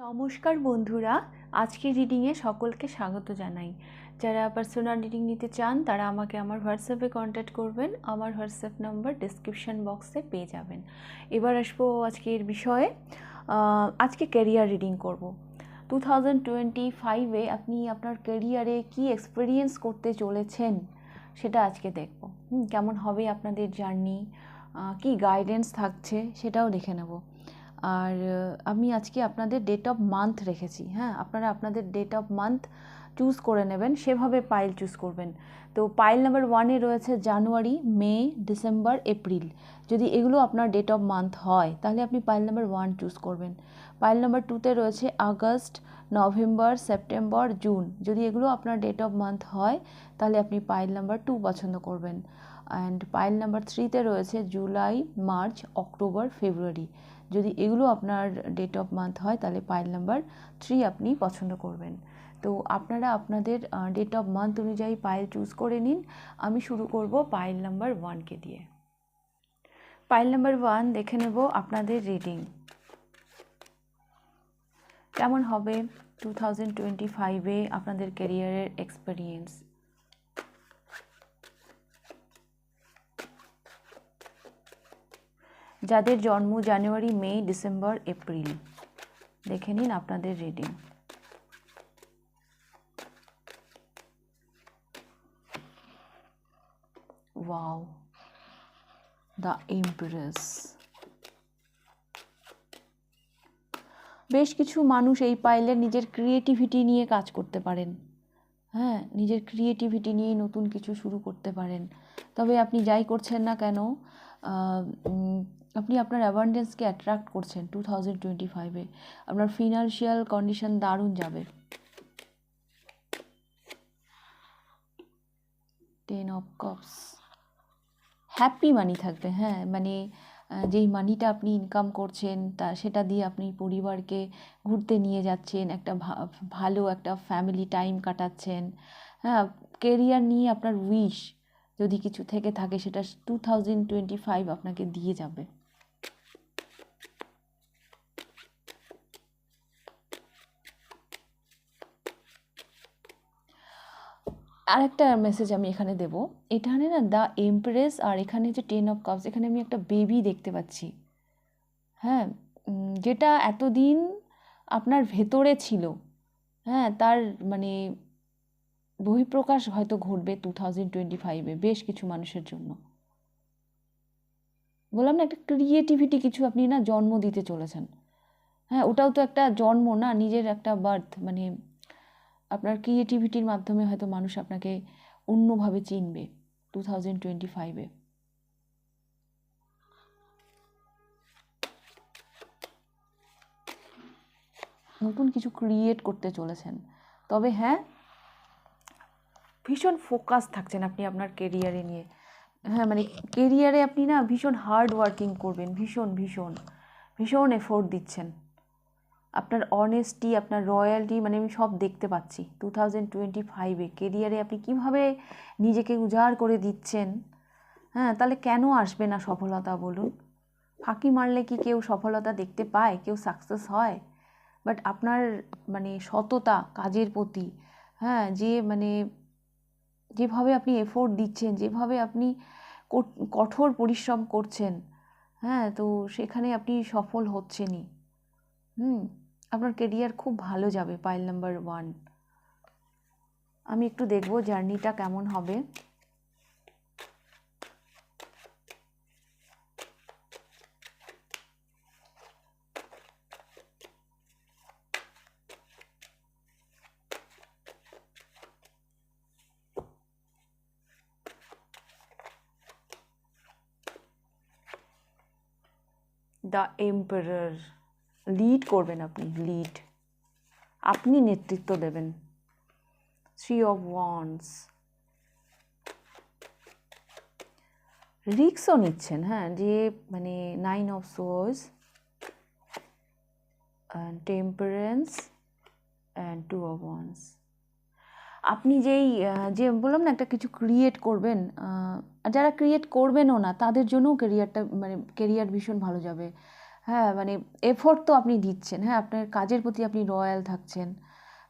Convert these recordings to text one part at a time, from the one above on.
নমস্কার বন্ধুরা, আজকের রিডিংয়ে সকলকে স্বাগত জানাই। যারা পার্সোনাল রিডিং নিতে চান তারা আমাকে আমার হোয়াটসঅ্যাপে কন্ট্যাক্ট করবেন। আমার হোয়াটসঅ্যাপ নাম্বার ডেসক্রিপশন বক্সে পেয়ে যাবেন। এবার আসবো আজকের বিষয়ে। আজকে ক্যারিয়ার রিডিং করব। 2025-এ আপনি আপনার ক্যারিয়ারে কি এক্সপেরিয়েন্স করতে চলেছেন সেটা আজকে দেখব। কেমন হবে আপনাদের জার্নি, কি গাইডেন্স থাকছে সেটাও দেখে নেব। আর আমি আজকে আপনাদের ডেট অফ মান্থ রেখেছি। হ্যাঁ, আপনারা আপনাদের ডেট অফ মান্থ চুজ করে নেবেন, সেভাবে পাইল চুজ করবেন। তো পাইল নাম্বার 1-এ রয়েছে জানুয়ারি, মে, ডিসেম্বর, এপ্রিল। যদি এগুলো আপনার ডেট অফ মান্থ হয় তাহলে আপনি পাইল নাম্বার 1 চুজ করবেন। পাইল নাম্বার 2-তে রয়েছে আগস্ট, নভেম্বর, সেপ্টেম্বর, জুন। যদি এগুলো আপনার ডেট অফ মান্থ হয় তাহলে আপনি পাইল নাম্বার 2 পছন্দ করবেন। অ্যান্ড পাইল নাম্বার 3-তে রয়েছে জুলাই, মার্চ, অক্টোবর, ফেব্রুয়ারি। যদি এগুলো আপনার ডেট অফ মান্থ হয় তাহলে পাইল নাম্বার 3 আপনি পছন্দ করবেন। তো আপনারা আপনাদের ডেট অফ মান্থ অনুযায়ী পাইল চুজ করে নিন। আমি শুরু করব পাইল নাম্বার 1-কে দিয়ে। পাইল নাম্বার 1 দেখে নেব আপনাদের রিডিং কেমন হবে 2025-এ আপনাদের ক্যারিয়ারের এক্সপেরিয়েন্স। যাদের জন্ম জানুয়ারি, মে, ডিসেম্বর, এপ্রিল, দেখে নিন আপনাদের রিডিং। Wow, the empress. বেশ কিছু মানুষ এই পাইলে নিজের ক্রিয়েটিভিটি নিয়ে কাজ করতে পারেন। হ্যাঁ, নিজের ক্রিয়েটিভিটি নিয়ে নতুন কিছু শুরু করতে পারেন। তবে আপনি যাই করছেন না কেন, আপনি আপনার অ্যাবান্ডেন্সকে অ্যাট্রাক্ট করছেন 2025-এ। আপনার ফিনান্সিয়াল কন্ডিশন দারুণ যাবে। 10 অফ কাপস, হ্যাপি মানি থাকবে। হ্যাঁ, মানে যেই মানিটা আপনি ইনকাম করছেন সেটা দিয়ে আপনি পরিবারকে ঘুরতে নিয়ে যাচ্ছেন, একটা ভালো একটা ফ্যামিলি টাইম কাটাচ্ছেন। হ্যাঁ, কেরিয়ার নিয়ে আপনার উইশ যদি কিছু থেকে থাকে সেটা 2025 আপনাকে দিয়ে যাবে। আর একটা মেসেজ আমি এখানে দেব। এখানে না দ্য এমপ্রেস আর এখানে যে 10 অফ কাপস, এখানে আমি একটা বেবি দেখতে পাচ্ছি। হ্যাঁ, যেটা এতদিন আপনার ভেতরে ছিল, হ্যাঁ, তার মানে বহিঃপ্রকাশ হয়তো ঘটবে 2025-এ বেশ কিছু মানুষের জন্য। বললাম না, একটা ক্রিয়েটিভিটি কিছু আপনি না জন্ম দিতে চলেছেন। হ্যাঁ, ওটাও তো একটা জন্ম না, নিজের একটা বার্থ। মানে আপনার ক্রিয়েটিভিটির মাধ্যমে হয়তো মানুষ আপনাকে অন্যভাবে চিনবে 2025-এ। নতুন কিছু ক্রিয়েট করতে চলেছেন। তবে হ্যাঁ, ভীষণ ফোকাস থাকছেন আপনি আপনার কেরিয়ারে নিয়ে। হ্যাঁ, মানে কেরিয়ারে আপনি না ভীষণ হার্ড ওয়ার্কিং করবেন, ভীষণ ভীষণ ভীষণ এফোর্ট দিচ্ছেন। আপনার অনেস্টি, আপনার রয়্যালটি, মানে আমি সব দেখতে পাচ্ছি 2025-এ। কেরিয়ারে আপনি কীভাবে নিজেকে উজাড় করে দিচ্ছেন। হ্যাঁ, তাহলে কেন আসবে না সফলতা বলুন? ফাঁকি মারলে কি কেউ সফলতা দেখতে পায়, কেউ সাকসেস হয়? বাট আপনার মানে সততা কাজের প্রতি, হ্যাঁ, যে মানে যেভাবে আপনি এফোর্ট দিচ্ছেন, যেভাবে আপনি কঠোর পরিশ্রম করছেন, হ্যাঁ, তো সেখানে আপনি সফল হচ্ছেনই। আপনার কেরিয়ার খুব ভালো যাবে পাইল নাম্বার 1। আমি একটু দেখব জার্নিটা কেমন হবে। দ্য এম্পারার, লিড করবেন আপনি, লিড, আপনি নেতৃত্ব দেবেন। 3 অফ ওয়ান্ডস, রিস্কও নিচ্ছেন। হ্যাঁ, যে মানে 9 of swords, temperance and 2 of wands. আপনি যে বললাম না একটা কিছু ক্রিয়েট করবেন, যারা ক্রিয়েট করবেনও না তাদের জন্যও কেরিয়ারটা মানে কেরিয়ার ভীষণ ভালো যাবে। হ্যাঁ, মানে এফোর্ট তো আপনি দিচ্ছেন, হ্যাঁ, আপনার কাজের প্রতি আপনি রয়্যাল থাকছেন,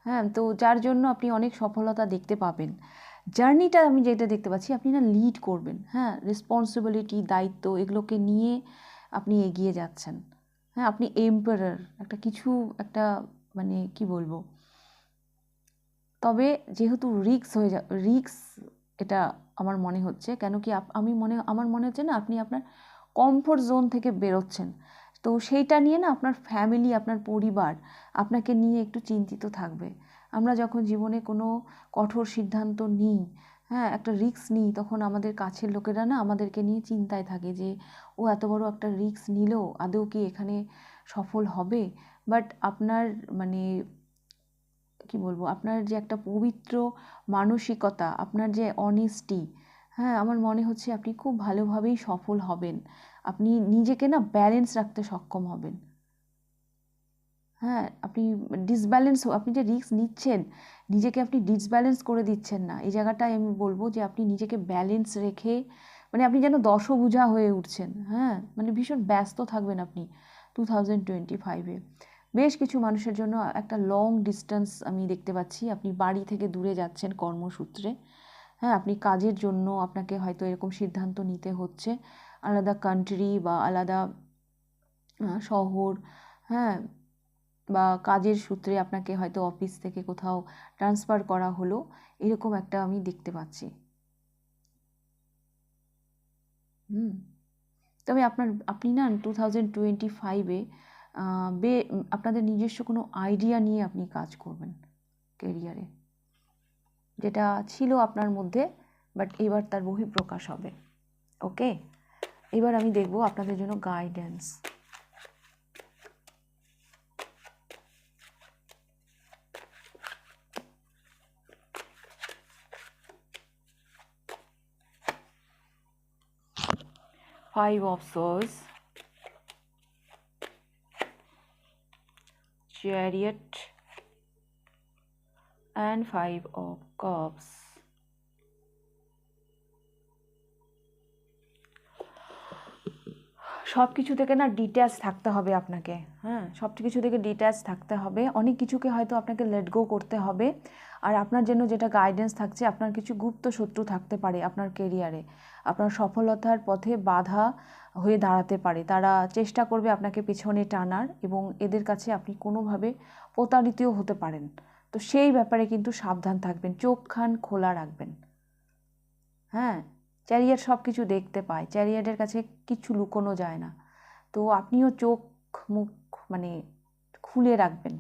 হ্যাঁ, তো যার জন্য আপনি অনেক সফলতা দেখতে পাবেন। জার্নিটা আমি যেটা দেখতে পাচ্ছি, আপনি না লিড করবেন, হ্যাঁ, রেসপন্সিবিলিটি, দায়িত্ব এগুলোকে নিয়ে আপনি এগিয়ে যাচ্ছেন। হ্যাঁ, আপনি এম্পারার একটা কিছু একটা মানে কি বলবো, তবে যেহেতু রিক্স এটা আমার মনে হচ্ছে, কেন কি আমার মনে হচ্ছে না আপনি আপনার কমফোর্ট জোন থেকে বেরোচ্ছেন, তো সেইটা নিয়ে না আপনার ফ্যামিলি, আপনার পরিবার আপনাকে নিয়ে একটু চিন্তিত থাকবে। আমরা যখন জীবনে কোনো কঠোর সিদ্ধান্ত নিই, হ্যাঁ, একটা রিস্ক নিই, তখন আমাদের কাছের লোকেরা না আমাদেরকে নিয়ে চিন্তায় থাকে যে ও এত বড় একটা রিস্ক নিল, আদৌ কি এখানে সফল হবে। বাট আপনার মানে কি বলবো, আপনার যে একটা পবিত্র মানসিকতা, আপনার যে অনেস্টি, হ্যাঁ, আমার মনে হচ্ছে আপনি খুব ভালোভাবেই সফল হবেন। আপনি নিজেকে না ব্যালেন্স রাখতে সক্ষম হবেন। হ্যাঁ, আপনি যে রিস্ক নিচ্ছেন, নিজেকে আপনি ডিসব্যালেন্স করে দিচ্ছেন না, এই জায়গাটায় আমি বলবো যে আপনি নিজেকে ব্যালেন্স রেখে, মানে আপনি যেন দশভুজা হয়ে উঠছেন, হ্যাঁ, মানে ভীষণ ব্যস্ত থাকবেন আপনি 2025-এ। বেশ কিছু মানুষের জন্য একটা লং ডিস্টেন্স আমি দেখতে পাচ্ছি, আপনি বাড়ি থেকে দূরে যাচ্ছেন কর্মসূত্রে, হ্যাঁ, আপনি কাজের জন্য আপনাকে হয়তো এরকম সিদ্ধান্ত নিতে হচ্ছে, আলাদা কান্ট্রি বা আলাদা শহর, হ্যাঁ, বা কাজের সূত্রে আপনাকে হয়তো অফিস থেকে কোথাও ট্রান্সফার করা হলো, এরকম একটা আমি দেখতে পাচ্ছি। হুম, তবে আপনি না 2025-এ আপনাদের নিজস্ব কোনো আইডিয়া নিয়ে আপনি কাজ করবেন কেরিয়ারে, যেটা ছিল আপনার মধ্যে, বাট এবার তার বহিঃপ্রকাশ হবে। ওকে, এবার আমি দেখব আপনাদের জন্য guidance. 5 of Swords, Chariot, and 5 of Cups. সব কিছু থেকে না ডিট্যাচ থাকতে হবে আপনাকে, হ্যাঁ, সব কিছু থেকে ডিট্যাচ থাকতে হবে, অনেক কিছুকে হয়তো আপনাকে লেট গো করতে হবে। আর আপনার জন্য যেটা গাইডেন্স থাকছে, আপনার কিছু গুপ্ত শত্রু থাকতে পারে আপনার কেরিয়ারে, আপনার সফলতার পথে বাধা হয়ে দাঁড়াতে পারে, তারা চেষ্টা করবে আপনাকে পেছনে টানার, এবং এদের কাছে আপনি কোনোভাবে প্রতারিতও হতে পারেন। তো সেই ব্যাপারে কিন্তু সাবধান থাকবেন, চোখ কান খোলা রাখবেন। হ্যাঁ, চ্যারিয়াট সব কিছু দেখতে পায়, চ্যারিয়াটের কাছে কিছু লুকোনো যায় না, তো আপনিও চোখ মুখ মানে খুলে রাখবেন।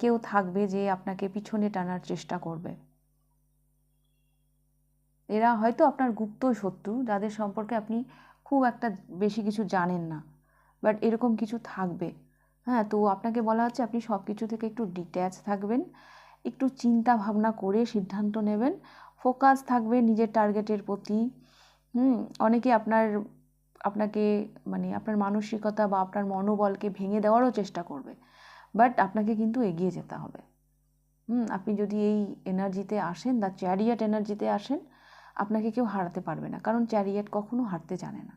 কেউ থাকবে যে আপনাকে পিছনে টানার চেষ্টা করবে, এরা হয়তো আপনার গুপ্ত শত্রু, যাদের সম্পর্কে আপনি খুব একটা বেশি কিছু জানেন না, বাট এরকম কিছু থাকবে। হ্যাঁ, তো আপনাকে বলা হচ্ছে আপনি সব কিছু থেকে একটু ডিট্যাচ থাকবেন, একটু চিন্তা ভাবনা করে সিদ্ধান্ত নেবেন, ফোকাস থাকবে নিজের টার্গেটের প্রতি। অনেকে আপনাকে মানে আপনার মানসিকতা বা আপনার মনোবলকে ভেঙে দেওয়ারও চেষ্টা করবে, বাট আপনাকে কিন্তু এগিয়ে যেতে হবে। আপনি যদি এই এনার্জিতে আসেন, দ্য চ্যারিয়েট এনার্জিতে আসেন, আপনাকে কেউ হারাতে পারবে না, কারণ চ্যারিয়েট কখনো হারতে জানে না।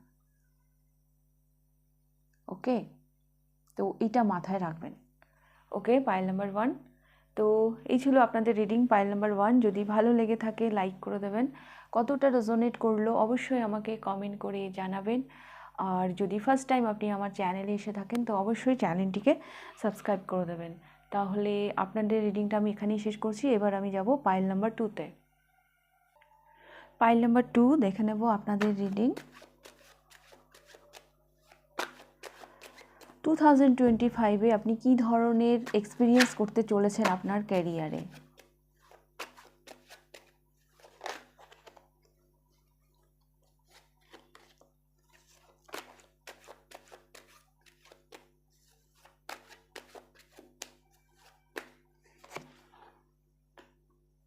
ওকে, তো এইটা মাথায় রাখবেন। ওকে, পাইল নাম্বার 1। তো এই ছিল আপনাদের রিডিং পাইল নাম্বার 1। যদি ভালো লেগে থাকে লাইক করে দেবেন, কতটা রেজোনেট করলো অবশ্যই আমাকে কমেন্ট করে জানাবেন। আর যদি ফার্স্ট টাইম আপনি আমার চ্যানেলে এসে থাকেন তো অবশ্যই চ্যানেলটিকে সাবস্ক্রাইব করে দেবেন। তাহলে আপনাদের রিডিংটা আমি এখানেই শেষ করছি। এবার আমি যাব পাইল নাম্বার 2-তে। পাইল নাম্বার 2 দেখে নেব আপনাদের রিডিং 2025-এ আপনি কী ধরনের এক্সপিরিয়েন্স করতে চলেছেন আপনার ক্যারিয়ারে।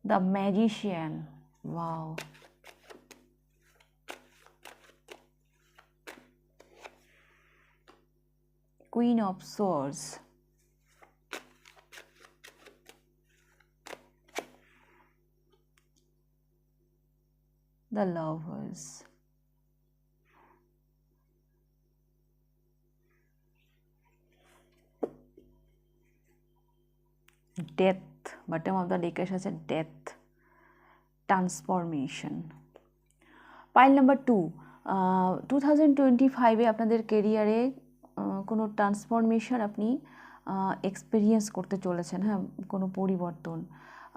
The Magician. Wow. Queen of Swords. The Lovers. Death, bottom of the ডেকে এসেছে ডেথ, ট্রান্সফরমেশন। পাইল নাম্বার 2, 2025-এ আপনাদের কেরিয়ারে কোনো ট্রান্সফরমেশন আপনি এক্সপিরিয়েন্স করতে চলেছেন, হ্যাঁ, কোনো পরিবর্তন।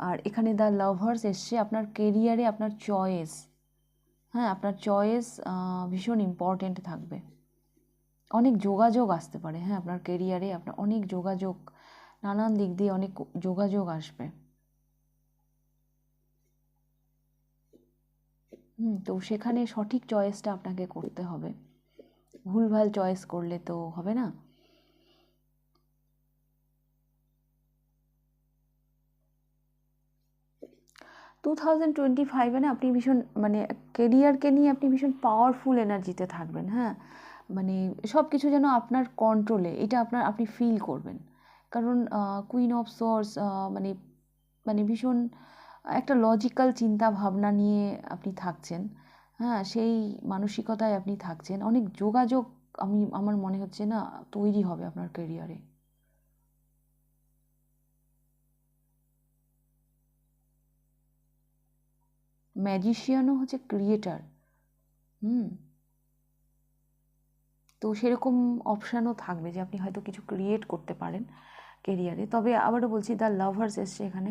আর এখানে দ্য লাভার্স এসছে, আপনার কেরিয়ারে আপনার চয়েস, হ্যাঁ, আপনার চয়েস ভীষণ ইম্পর্টেন্ট থাকবে। অনেক যোগাযোগ আসতে পারে, হ্যাঁ, আপনার কেরিয়ারে আপনার অনেক যোগাযোগ, নানান দিক দিয়ে অনেক যোগাযোগ আসবে। তো সেখানে সঠিক চয়েসটা আপনাকে করতে হবে, ভুলভাল চয়েস করলে তো হবে না। টু 2025-এ না আপনি ভীষণ মানে কেরিয়ারকে নিয়ে আপনি ভীষণ পাওয়ারফুল এনার্জিতে থাকবেন, হ্যাঁ, মানে সব কিছু যেন আপনার কন্ট্রোলে, এটা আপনি ফিল করবেন। কারণ কুইন অফ সোর্স মানে মানে ভীষণ একটা লজিক্যাল চিন্তা ভাবনা নিয়ে আপনি থাকছেন, হ্যাঁ, সেই মানসিকতায় আপনি থাকছেন। অনেক যোগাযোগ আমার মনে হচ্ছে না তৈরি হবে আপনার কেরিয়ারে। ম্যাজিশিয়ানও হচ্ছে ক্রিয়েটার, তো সেরকম অপশানও থাকবে যে আপনি হয়তো কিছু ক্রিয়েট করতে পারেন কেরিয়ারে। তবে আবারও বলছি, দ্য লাভার্স এসছে এখানে,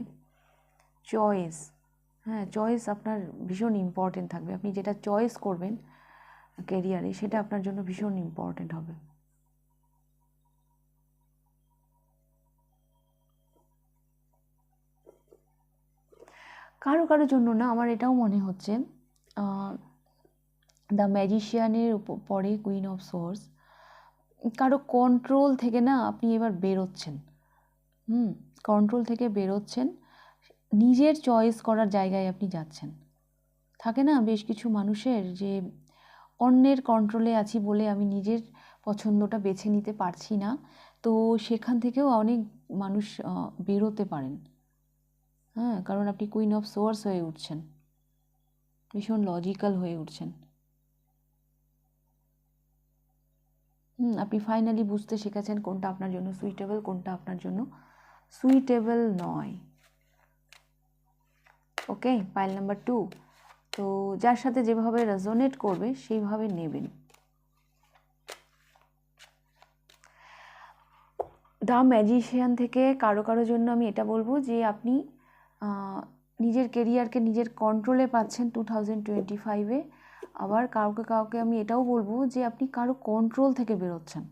চয়েস, হ্যাঁ, চয়েস আপনার ভীষণ ইম্পর্টেন্ট থাকবে। আপনি যেটা চয়েস করবেন কেরিয়ারে সেটা আপনার জন্য ভীষণ ইম্পর্টেন্ট হবে। কারো কারোর জন্য না, আমার এটাও মনে হচ্ছে দ্য ম্যাজিশিয়ানের পরে কুইন অফ সোর্স, কারো কন্ট্রোল থেকে না আপনি এবার বেরোচ্ছেন, কন্ট্রোল থেকে বেরোচ্ছেন, নিজের চয়েস করার জায়গায় আপনি যাচ্ছেন। থাকে না বেশ কিছু মানুষের যে অন্যের কন্ট্রোলে আছি বলে আমি নিজের পছন্দটা বেছে নিতে পারছি না, তো সেখান থেকেও অনেক মানুষ বেরোতে পারেন, হ্যাঁ, কারণ আপনি কুইন অফ সোর্স হয়ে উঠছেন, ভীষণ লজিক্যাল হয়ে উঠছেন। আপনি ফাইনালি বুঝতে শিখেছেন কোনটা আপনার জন্য সুইটেবল, কোনটা আপনার জন্য সুইটেবল নয়। ওকে, পাইল নাম্বার 2, তো যার সাথে যেভাবে রেজোনেট করবে সেইভাবে নেবেন। দ্য ম্যাজিশিয়ান থেকে কারো কারোর জন্য আমি এটা বলবো যে আপনি নিজের কেরিয়ারকে নিজের কন্ট্রোলে পাচ্ছেন 2025-এ। আবার কাউকে কাউকে আমি এটাও বলবো যে আপনি কারো কন্ট্রোল থেকে বেরোচ্ছেন।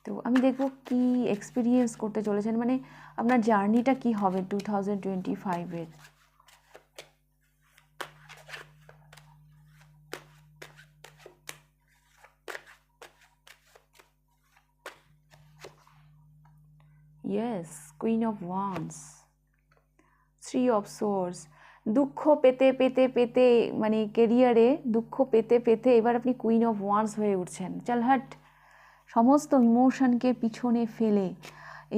তো আমি দেখবো কি এক্সপিরিয়েন্স করতে চলেছেন, মানে আপনার জার্নিটা কি হবে 2025-এর। Yes, queen of wands, three of swords. দুঃখ পেতে পেতে পেতে মানে কেরিয়ারে দুঃখ পেতে পেতে এবার আপনি কুইন অফ ওয়ান্স হয়ে উঠছেন। চল হাট, সমস্ত ইমোশনকে পিছনে ফেলে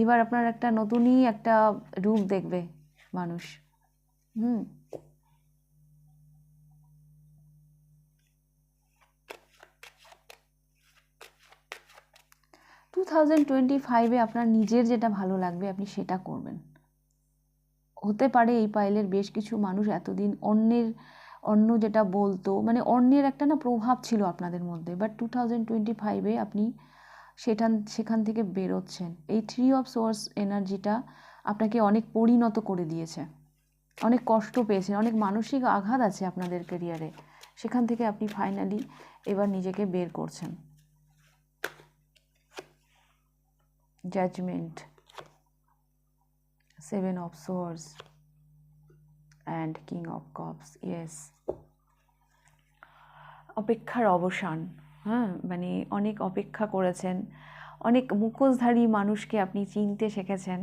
এবার আপনার একটা নতুনই একটা রূপ দেখবে মানুষ। 2025-এ আপনার নিজের যেটা ভালো লাগবে আপনি সেটা করবেন। হতে পারে এই পাইলের বেশ কিছু মানুষ এতদিন অন্য যেটা বলতো, মানে অন্যের একটা না প্রভাব ছিল আপনাদের মধ্যে, বাট 2025-এ আপনি সেখান থেকে বেরোচ্ছেন। এই থ্রি অফ সোর্স এনার্জিটা আপনাকে অনেক পরিণত করে দিয়েছে, অনেক কষ্ট পেয়েছেন, অনেক মানসিক আঘাত আছে আপনাদের ক্যারিয়ারে, সেখান থেকে আপনি ফাইনালি এবার নিজেকে বের করছেন। Judgement, seven of swords and king of cups. Yes, অপেক্ষার অবসান, হ্যাঁ, মানে অনেক অপেক্ষা করেছেন, অনেক মুখোশধারী মানুষকে আপনি চিনতে শিখেছেন,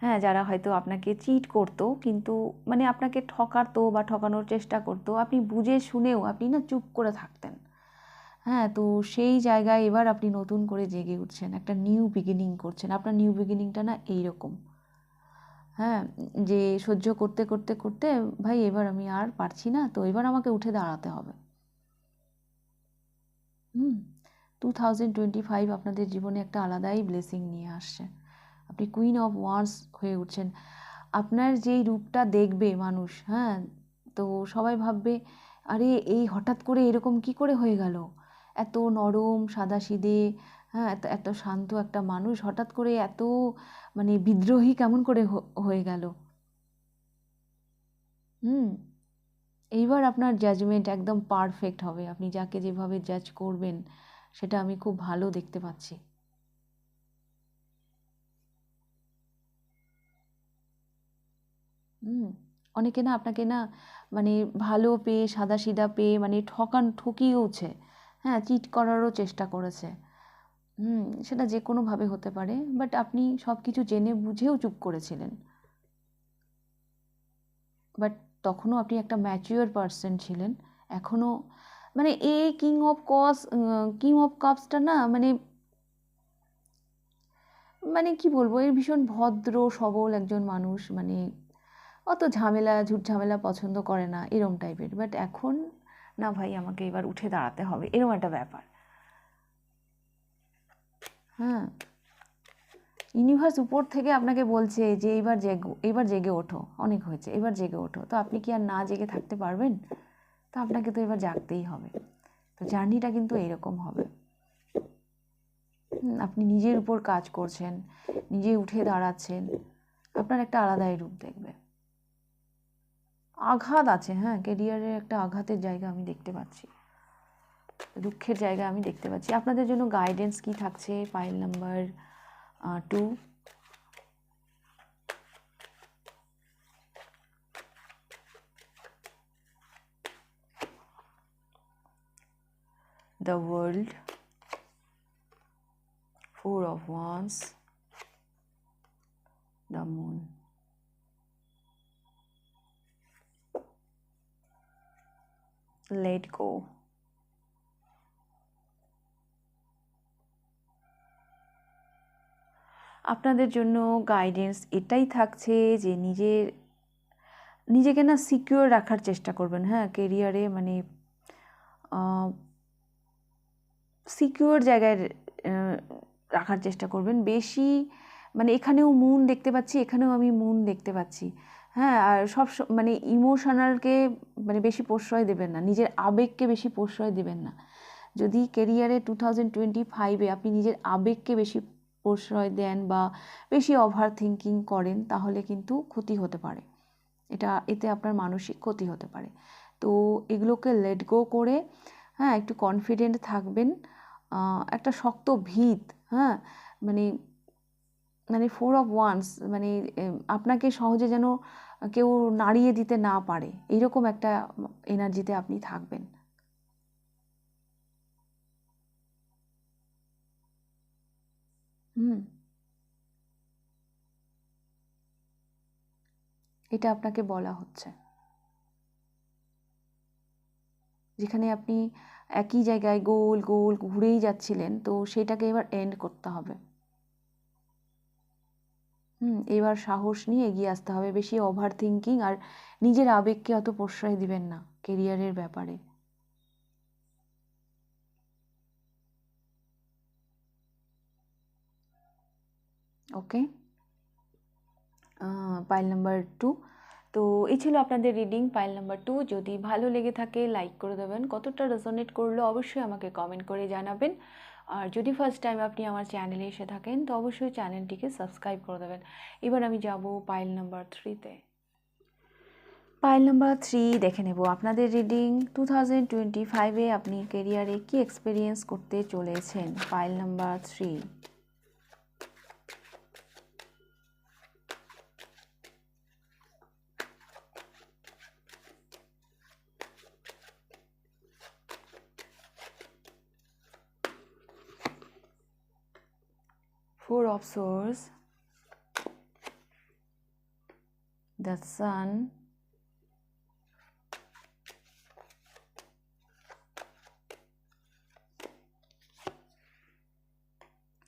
হ্যাঁ, যারা হয়তো আপনাকে চিট করতো, কিন্তু মানে আপনাকে ঠকাতো বা ঠকানোর চেষ্টা করতো, আপনি বুঝে শুনেও আপনি না চুপ করে থাকতেন, হ্যাঁ, তো সেই জায়গায় এবার আপনি নতুন করে জেগে উঠছেন, একটা নিউ বিগিনিং করছেন। আপনার নিউ বিগিনিংটা না এইরকম, হ্যাঁ, যে সহ্য করতে করতে করতে ভাই এবার আমি আর পারছি না, তো এবার আমাকে উঠে দাঁড়াতে হবে। 2025 আপনাদের জীবনে একটা আলাদাই ব্লেসিং নিয়ে আসছে। আপনি কুইন অফ ওয়ান্স হয়ে উঠছেন। আপনার যেই রূপটা দেখবে মানুষ, হ্যাঁ, তো সবাই ভাববে আরে এই হঠাৎ করে এরকম কি করে হয়ে গেল, এত নরম সাদাসিধে, হ্যাঁ, এত এত শান্ত একটা মানুষ হঠাৎ করে এত মানে বিদ্রোহী কেমন করে হয়ে গেল। হুম। এইবার আপনার জাজমেন্ট একদম পারফেক্ট হবে, আপনি যাকে যেভাবে জাজ করবেন সেটা আমি খুব ভালো দেখতে পাচ্ছি। হুম। অনেকে না আপনাকে না মানে ভালো পেয়ে সাদাসিধা পেয়ে মানে ঠকিয়েওছে, হ্যাঁ, চিট করারও চেষ্টা করেছে। সেটা যে কোনোভাবে হতে পারে, বাট আপনি সব কিছু জেনে বুঝেও চুপ করেছিলেন। বাট তখনও আপনি একটা ম্যাচিওর পার্সন ছিলেন। এখনও মানে এই কিং অফ কাপসটা না মানে মানে কি বলবো, এর ভীষণ ভদ্র সবল একজন মানুষ, মানে অত ঝুট ঝামেলা পছন্দ করে না এরম টাইপের। বাট এখন না ভাই, আমাকে এবার উঠে দাঁড়াতে হবে, এরম একটা ব্যাপার। হ্যাঁ, ইউনিভার্স উপর থেকে আপনাকে বলছে যে এইবার জেগে ওঠো, অনেক হয়েছে, এবার জেগে ওঠো। তো আপনি কি আর না জেগে থাকতে পারবেন? তো আপনাকে তো এবার জাগতেই হবে। তো জার্নিটা কিন্তু এরকম হবে। আপনি নিজের উপর কাজ করছেন, নিজে উঠে দাঁড়াচ্ছেন, আপনার একটা আলাদাই রূপ দেখবে। আঘাত আছে, হ্যাঁ, কেরিয়ারের একটা আঘাতের জায়গা আমি দেখতে পাচ্ছি, দুঃখের জায়গা আমি দেখতে পাচ্ছি। আপনাদের জন্য গাইডেন্স কি থাকছে pile number 2? The World, 4 of Wands, the Moon. Let go. আপনাদের জন্য গাইডেন্স এটাই থাকছে যে নিজেকে না সিকিউর রাখার চেষ্টা করবেন, হ্যাঁ, কেরিয়ারে মানে সিকিউর জায়গায় রাখার চেষ্টা করবেন। বেশি মানে এখানেও মুন দেখতে পাচ্ছি, এখানেও আমি মুন দেখতে পাচ্ছি, হ্যাঁ। আর মানে ইমোশনালকে মানে বেশি প্রশ্রয় দেবেন না, নিজের আবেগকে বেশি প্রশ্রয় দেবেন না। যদি কেরিয়ারে 2025-এ আপনি নিজের আবেগকে বেশি প্রশ্রয় দেন বা বেশি ওভার থিঙ্কিং করেন, তাহলে কিন্তু ক্ষতি হতে পারে, এতে আপনার মানসিক ক্ষতি হতে পারে। তো এগুলোকে লেট গো করে, হ্যাঁ, একটু কনফিডেন্ট থাকবেন, একটা শক্ত ভিত, হ্যাঁ, মানে মানে 4 of Wands মানে আপনাকে সহজে যেন কেউ নাড়িয়ে দিতে না পারে, এইরকম একটা এনার্জিতে আপনি থাকবেন। হুম, এটা আপনাকে বলা হচ্ছে, যেখানে আপনি একই জায়গায় গোল গোল ঘুরেই যাচ্ছিলেন, তো সেটাকে এবার এন্ড করতে হবে। এবার সাহস নিয়ে এগিয়ে আসতে হবে, বেশি ওভার থিঙ্কিং আর নিজের আবেগকে অত প্রশ্রয় দিবেন না কেরিয়ারের ব্যাপারে। ওকে, পাইল নাম্বার 2। তো এই ছিল আপনাদের রিডিং পাইল নাম্বার 2। যদি ভালো লেগে থাকে লাইক করে দেবেন, কতটা রেজোনেট করলো অবশ্যই আমাকে কমেন্ট করে জানাবেন। আর যদি ফার্স্ট টাইম আপনি আমার চ্যানেলে এসে থাকেন তো অবশ্যই চ্যানেলটিকে সাবস্ক্রাইব করে দেবেন। এবার আমি যাব পাইল নাম্বার 3-তে। পাইল নাম্বার 3 দেখে নেব আপনাদের রিডিং 2025-এ আপনি কেরিয়ারে কি এক্সপিরিয়েন্স করতে চলেছেন। Pile number 3, 4 of Swords, the Sun,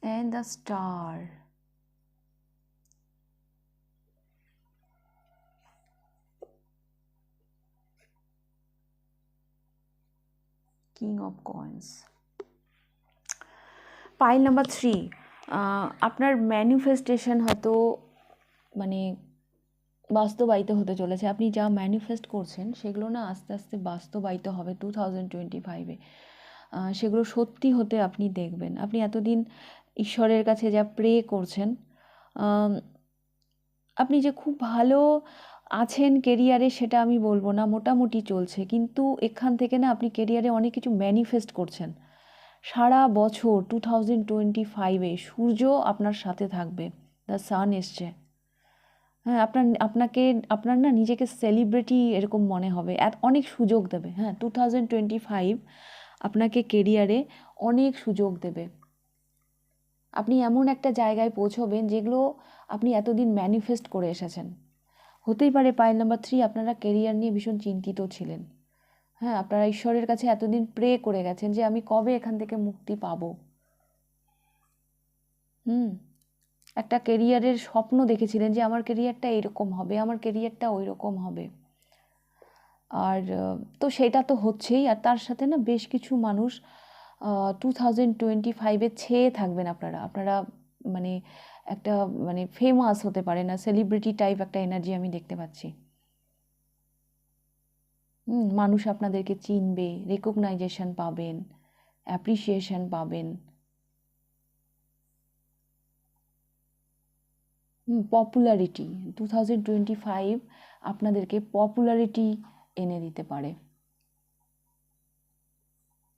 and the Star. King of Coins. Pile number 3, আপনার ম্যানিফেস্টেশন হয়তো মানে বাস্তবায়িত হতে চলেছে। আপনি যা ম্যানিফেস্ট করছেন সেগুলো না আস্তে আস্তে বাস্তবায়িত হবে 2025-এ। সেগুলো সত্যি হতে আপনি দেখবেন। আপনি এতদিন ঈশ্বরের কাছে যা প্রে করছেন, আপনি যে খুব ভালো আছেন কেরিয়ারে সেটা আমি বলবো না, মোটামুটি চলছে, কিন্তু এখান থেকে না আপনি কেরিয়ারে অনেক কিছু ম্যানিফেস্ট করছেন। সারা বছর 2025-এ সূর্য আপনার সাথে থাকবে, দ্য সান এসছে। হ্যাঁ, আপনার না নিজেকে সেলিব্রিটি এরকম মনে হবে, অনেক সুযোগ দেবে। হ্যাঁ, 2025 আপনাকে কেরিয়ারে অনেক সুযোগ দেবে। আপনি এমন একটা জায়গায় পৌঁছবেন যেগুলো আপনি এতদিন ম্যানিফেস্ট করে এসেছেন। হতেই পারে পাইল নাম্বার 3 আপনারা কেরিয়ার নিয়ে ভীষণ চিন্তিত ছিলেন। হ্যাঁ, আপনারা ঈশ্বরের কাছে এতদিন প্রে করে গেছেন যে আমি কবে এখান থেকে মুক্তি পাবো। একটা কেরিয়ারের স্বপ্ন দেখেছিলেন যে আমার কেরিয়ারটা এরকম হবে, আমার কেরিয়ারটা ওই রকম হবে। আর তো সেটা তো হচ্ছেই, আর তার সাথে না বেশ কিছু মানুষ 2025-এ ছেয়ে থাকবেন। আপনারা মানে একটা মানে ফেমাস হতে পারে না, সেলিব্রিটি টাইপ একটা এনার্জি আমি দেখতে পাচ্ছি। মানুষ আপনাদেরকে চিনবে, রেকগনাইজেশন পাবেন, অ্যাপ্রিসিয়েশন পাবেন। পপুলারিটি 2025 আপনাদেরকে পপুলারিটি এনে দিতে পারে।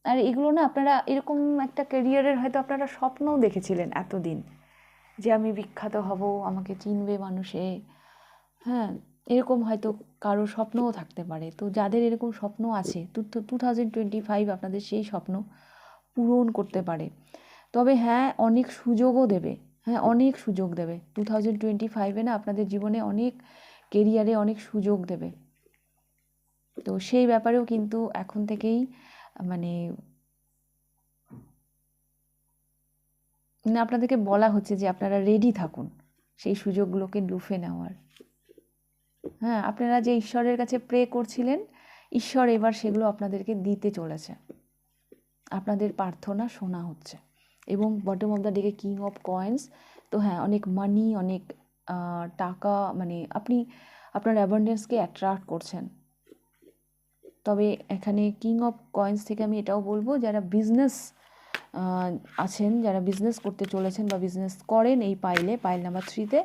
আর এগুলো না আপনারা এরকম একটা ক্যারিয়ারের হয়তো আপনারা স্বপ্নও দেখেছিলেন এতদিন, যে আমি বিখ্যাত হব, আমাকে চিনবে মানুষে। হ্যাঁ, এরকম হয়তো কারো স্বপ্নও থাকতে পারে। তো যাদের এরকম স্বপ্ন আছে, 2025 আপনাদের সেই স্বপ্ন পূরণ করতে পারে। তবে হ্যাঁ, অনেক সুযোগও দেবে। হ্যাঁ, অনেক সুযোগ দেবে 2025-এ না আপনাদের জীবনে অনেক কেরিয়ারে অনেক সুযোগ দেবে। তো সেই ব্যাপারেও কিন্তু এখন থেকেই মানে আপনাদেরকে বলা হচ্ছে যে আপনারা রেডি থাকুন সেই সুযোগগুলোকে লুফে নেওয়ার। হ্যাঁ, আপনারা যে ঈশ্বরের কাছে প্রে করছিলেন, ঈশ্বর এবার সেগুলো আপনাদেরকে দিতে চলেছে। আপনাদের প্রার্থনা শোনা হচ্ছে। এবং বটম অফ দ্য ডেকে কিং অফ কয়েন্স। তো হ্যাঁ, অনেক মানি, অনেক টাকা, মানে আপনি আপনার অ্যাবান্ডেন্সকে অ্যাট্রাক্ট করছেন। তবে এখানে কিং অফ কয়েন্স থেকে আমি এটাও বলবো, যারা বিজনেস আছেন, যারা বিজনেস করতে চলেছেন বা বিজনেস করেন, এই পাইল নাম্বার 3-তে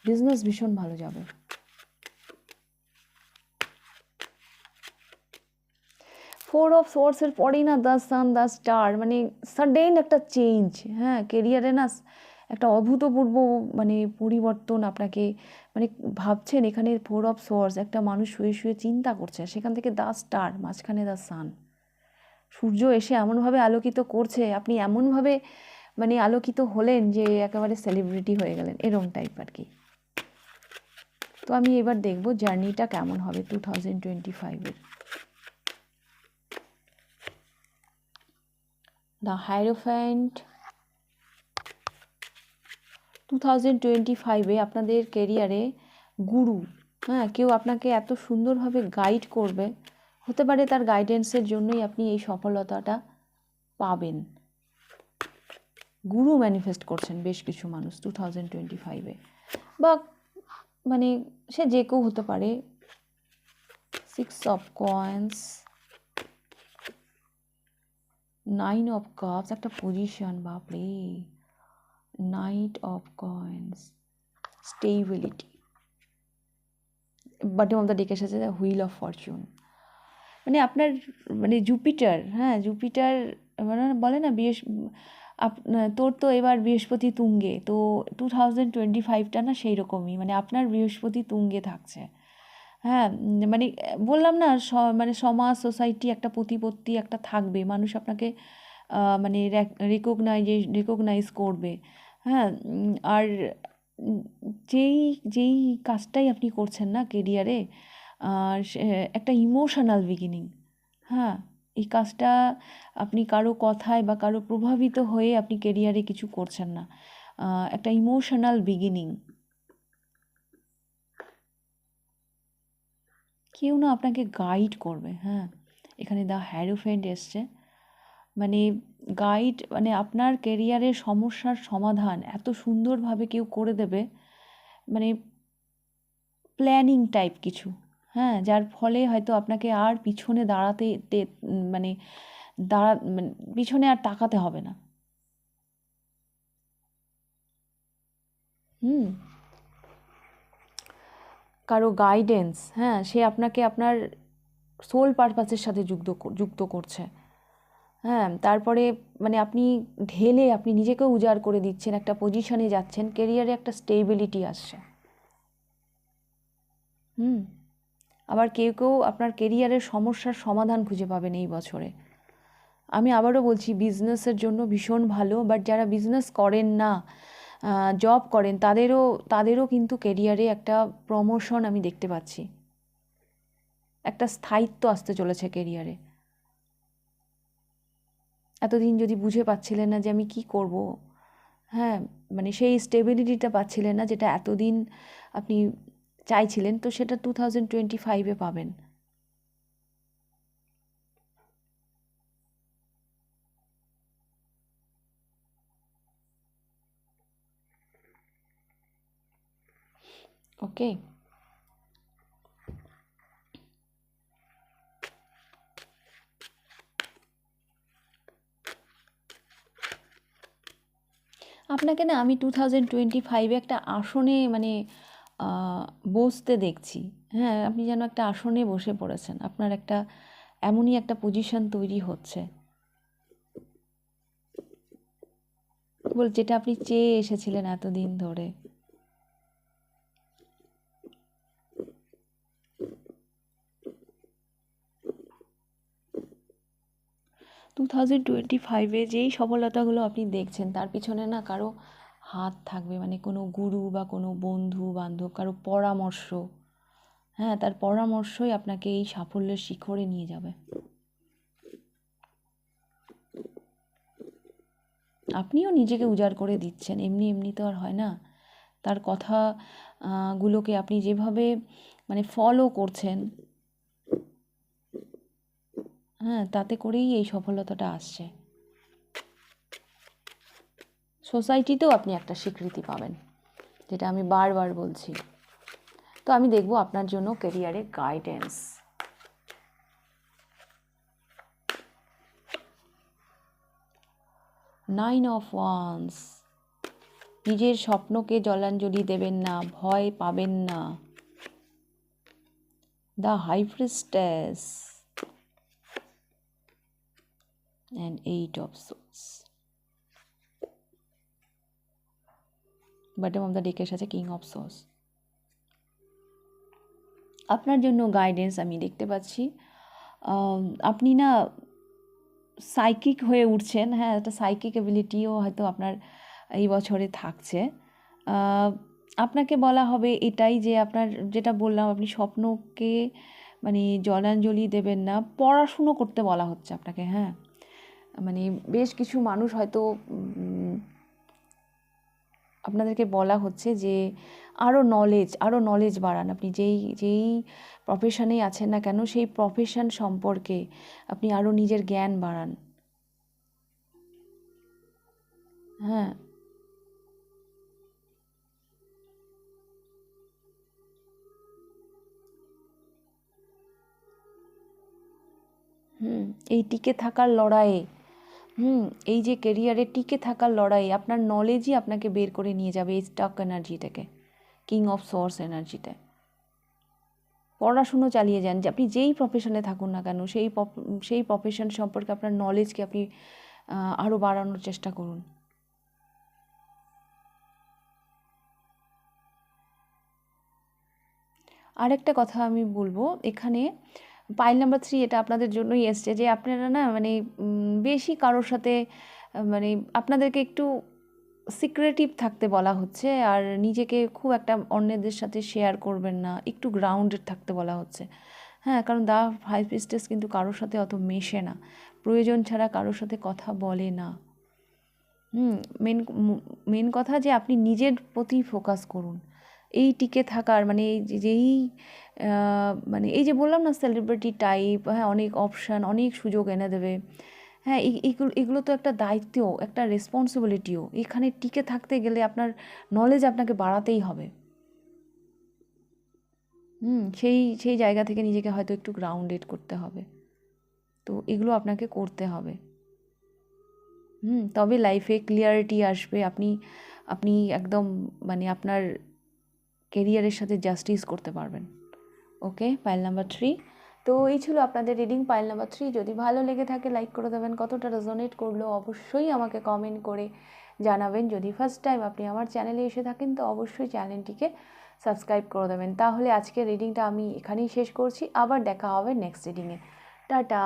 বিজনেস ভীষণ ভালো যাবে। 4 অফ সোর্সের পরেই না দ্য সান, দ্য স্টার, মানে সাডেন একটা চেঞ্জ। হ্যাঁ, কেরিয়ারে না একটা অভূতপূর্ব মানে পরিবর্তন আপনাকে, মানে ভাবছেন এখানে 4 অফ সোর্স, একটা মানুষ শুয়ে শুয়ে চিন্তা করছে, সেখান থেকে দ্য স্টার, মাঝখানে দ্য সান, সূর্য এসে এমনভাবে আলোকিত করছে, আপনি এমনভাবে মানে আলোকিত হলেন যে একেবারে সেলিব্রিটি হয়ে গেলেন, এরম টাইপ আর কি। তো আমি এবার দেখব জার্নিটা কেমন হবে 2025-এর। দ্য হায়েরোফ্যান্ট 2025-এ আপনাদের কেরিয়ারে গুরু, হ্যাঁ, কেউ আপনাকে এত সুন্দরভাবে গাইড করবে, হতে পারে তার গাইডেন্সের জন্যই আপনি এই সফলতাটা পাবেন। গুরু ম্যানিফেস্ট করছেন বেশ কিছু মানুষ 2025-এ, বা মানে সে যে কেউ হতে পারে। 6 অফ কয়েন্স, 9 অফ কাপস, একটা পজিশন, বাপরে, night of coins, stability, bottom of the ডেকে এসেছে হুইল অফ ফরচুন। মানে আপনার মানে জুপিটার, হ্যাঁ জুপিটার মানে বলে না তোর তো এবার বৃহস্পতি তুঙ্গে, তো 2025টা না সেই রকমই, মানে আপনার বৃহস্পতি তুঙ্গে থাকছে। হ্যাঁ, মানে বললাম না, মানে সমাজ, সোসাইটি, একটা প্রতিপত্তি একটা থাকবে, মানুষ আপনাকে মানে রেকগনাইজ করবে। হ্যাঁ, আর যেই যেই কাজটাই আপনি করছেন না কেরিয়ারে, আর একটা ইমোশনাল বিগিনিং। হ্যাঁ, এই কাজটা আপনি কারো কথায় বা কারো প্রভাবিত হয়ে আপনি কেরিয়ারে কিছু করছেন না, একটা ইমোশনাল বিগিনিং। কেউ না আপনাকে গাইড করবে। হ্যাঁ, এখানে দ্য হ্যারোফেন্ট এসছে, মানে গাইড মানে আপনার কেরিয়ারের সমস্যার সমাধান এত সুন্দরভাবে কেউ করে দেবে, মানে প্ল্যানিং টাইপ কিছু, হ্যাঁ, যার ফলে হয়তো আপনাকে আর পিছনে মানে মানে পিছনে আর তাকাতে হবে না। হুম কারো গাইডেন্স, হ্যাঁ, সে আপনাকে আপনার সোল পারপাসের সাথে যুক্ত করছে। হ্যাঁ, তারপরে মানে আপনি নিজেকেও উজাড় করে দিচ্ছেন, একটা পজিশনে যাচ্ছেন, কেরিয়ারে একটা স্টেবিলিটি আসছে। হুম আবার কেউ কেউ আপনার কেরিয়ারের সমস্যার সমাধান খুঁজে পাবেন এই বছরে। আমি আবারও বলছি, বিজনেসের জন্য ভীষণ ভালো, বাট যারা বিজনেস করেন না, জব করেন, তাদেরও কিন্তু কেরিয়ারে একটা প্রমোশন আমি দেখতে পাচ্ছি, একটা স্থায়িত্ব আসতে চলেছে কেরিয়ারে। এতদিন যদি বুঝে পাচ্ছিলেন না যে আমি কি করব, হ্যাঁ, মানে সেই স্টেবিলিটিটা পাচ্ছিলেন না যেটা এতদিন আপনি চাইছিলেন, তো সেটা 2025-এ পাবেন। ওকে, আপনাকে না আমি 2025-এ একটা আসনে মানে বসতে দেখছি। হ্যাঁ, আপনি যেন একটা আসনে বসে পড়েছেন, আপনার একটা এমনই একটা পজিশন তৈরি হচ্ছে, যেটা আপনি চেয়ে এসেছিলেন এতদিন ধরে। 2025-এ যেই সফলতাগুলো আপনি দেখছেন, তার পিছনে না কারো হাত থাকবে, মানে কোনো গুরু বা কোনো বন্ধু বান্ধব, কারো পরামর্শ, হ্যাঁ, তার পরামর্শই আপনাকে এই সাফল্যের শিখরে নিয়ে যাবে। আপনিও নিজেকে উজাড় করে দিচ্ছেন, এমনি এমনি তো আর হয় না। তার কথা গুলোকে আপনি যেভাবে মানে ফলো করছেন, হ্যাঁ, তাতে করেই এই সফলতাটা আসছে। সোসাইটিতেও আপনি একটা স্বীকৃতি পাবেন, যেটা আমি বারবার বলছি। তো আমি দেখব আপনার জন্য ক্যারিয়ারে গাইডেন্স। 9 of wands. নিজের স্বপ্নকে জলাঞ্জলি দেবেন না, ভয় পাবেন না। The high priestess and 8 of swords. Bottom of the ডেকের সাথে কিং অফ সোর্স। আপনার জন্য গাইডেন্স আমি দেখতে পাচ্ছি। আপনি না সাইকিক হয়ে উঠছেন, হ্যাঁ, একটা সাইকিক এবিলিটিও হয়তো আপনার এই বছরে থাকছে। আপনাকে বলা হবে এটাই যে আপনার যেটা বললাম, আপনি স্বপ্নকে মানে জলাঞ্জলি দেবেন না, পড়াশুনো করতে বলা হচ্ছে আপনাকে। হ্যাঁ, মানে বেশ কিছু মানুষ হয়তো আপনাদেরকে বলা হচ্ছে যে আরও নলেজ বাড়ান। আপনি যেই প্রফেশনেই আছেন না কেন, সেই প্রফেশন সম্পর্কে আপনি আরও নিজের জ্ঞান বাড়ান। হ্যাঁ, এই টিকে থাকার লড়াইয়ে, এই যে কেরিয়ারে টিকে থাকার লড়াই, আপনার নলেজই আপনাকে বের করে নিয়ে যাবে এই স্টক এনার্জি থেকে, কিং অফ সোর্স এনার্জিতে। পড়াশুনো চালিয়ে যান, যে আপনি যেই প্রফেশনে থাকুন না কেন, সেই প্রফেশন সম্পর্কে আপনার নলেজকে আপনি আরও বাড়ানোর চেষ্টা করুন। আরেকটা কথা আমি বলবো এখানে, পাইল নাম্বার 3 এটা আপনাদের জন্যই এসছে, যে আপনারা না মানে বেশি কারোর সাথে মানে আপনাদেরকে একটু সিক্রেটিভ থাকতে বলা হচ্ছে, আর নিজেকে খুব একটা অন্যদের সাথে শেয়ার করবেন না, একটু গ্রাউন্ডেড থাকতে বলা হচ্ছে। হ্যাঁ, কারণ দ্য হাই প্রিস্টেস কিন্তু কারোর সাথে অত মেশে না, প্রয়োজন ছাড়া কারোর সাথে কথা বলে না। মেন মেন কথা যে আপনি নিজের প্রতি ফোকাস করুন। এই টিকে থাকার মানে মানে এই যে বললাম না, সেলিব্রিটি টাইপ, হ্যাঁ, অনেক অপশান, অনেক সুযোগ এনে দেবে, হ্যাঁ, এগুলো এগুলো তো একটা দায়িত্ব, একটা রেসপন্সিবিলিটিও। এখানে টিকে থাকতে গেলে আপনার নলেজ আপনাকে বাড়াতেই হবে। সেই সেই জায়গা থেকে নিজেকে হয়তো একটু গ্রাউন্ডেড করতে হবে। তো এগুলো আপনাকে করতে হবে। তবে লাইফে ক্লিয়ারিটি আসবে। আপনি আপনি একদম মানে আপনার কেরিয়ারের সাথে জাস্টিস করতে পারবেন। ওকে, পাইল নাম্বার 3। তো এই ছিল আপনাদের রিডিং পাইল নাম্বার 3। যদি ভালো লেগে থাকে লাইক করে দেবেন, কতটা রেজোনেট করলো অবশ্যই আমাকে কমেন্ট করে জানাবেন। যদি ফার্স্ট টাইম আপনি আমার চ্যানেলে এসে থাকেন তো অবশ্যই চ্যানেলটিকে সাবস্ক্রাইব করে দেবেন। তাহলে আজকের রিডিংটা আমি এখানেই শেষ করছি, আবার দেখা হবে নেক্সট রিডিংয়ে। টাটা।